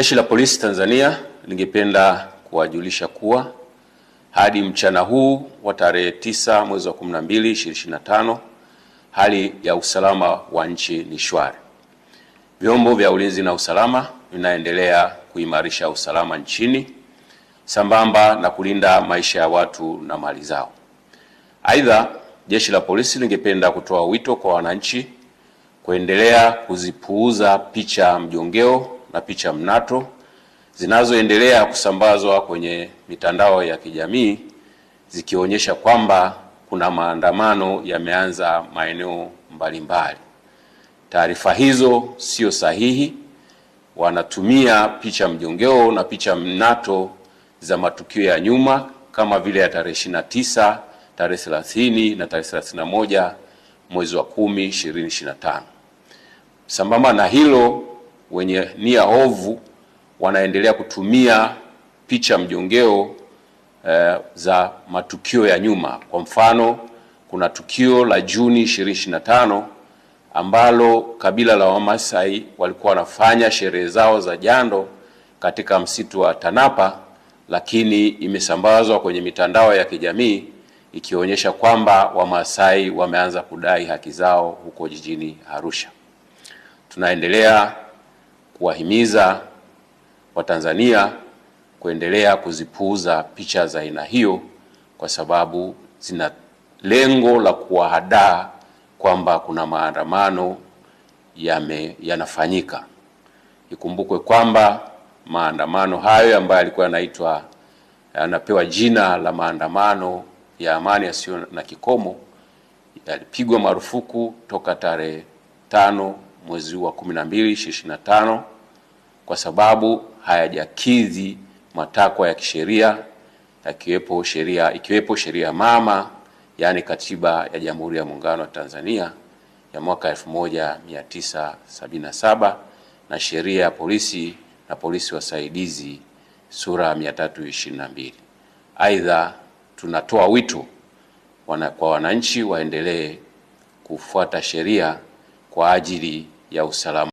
Jeshi la Polisi Tanzania lingependa kuwajulisha kuwa hadi mchana huu wa tarehe 9 mwezi wa 12 2025, hali ya usalama wa nchi ni shwari. Vyombo vya ulinzi na usalama vinaendelea kuimarisha usalama nchini sambamba na kulinda maisha ya watu na mali zao. Aidha, Jeshi la Polisi lingependa kutoa wito kwa wananchi kuendelea kuzipuuza picha mjongeo na picha mnato zinazoendelea kusambazwa kwenye mitandao ya kijamii zikionyesha kwamba kuna maandamano yameanza maeneo mbalimbali. Taarifa hizo sio sahihi. Wanatumia picha mjongeo na picha mnato za matukio ya nyuma kama vile ya tarehe 29, tarehe 30 na tarehe 31 mwezi wa 10 2025. Sambamba na hilo, wenye nia ovu wanaendelea kutumia picha mjongeo za matukio ya nyuma. Kwa mfano, kuna tukio la Juni 2025 ambalo kabila la Wamasai walikuwa wanafanya sherehe zao za jando katika msitu wa Tanapa, lakini imesambazwa kwenye mitandao ya kijamii ikionyesha kwamba Wamasai wameanza kudai haki zao huko jijini Arusha. Tunaendelea kuwahimiza Watanzania kuendelea kuzipuuza picha za aina hiyo kwa sababu zina lengo la kuwahadaa kwamba kuna maandamano yanafanyika. Ikumbukwe kwamba maandamano hayo ambayo yalikuwa yanapewa jina la maandamano ya amani yasiyo na kikomo yalipigwa marufuku toka tarehe 5 mwezi wa 12 2025 kwa sababu hayajakidhi matakwa ya kisheria ikiwepo sheria mama, yani Katiba ya Jamhuri ya Muungano wa Tanzania ya mwaka 1977 na sheria ya polisi na polisi wasaidizi sura 322. Aidha, tunatoa wito kwa wananchi waendelee kufuata sheria kwa ajili ya usalama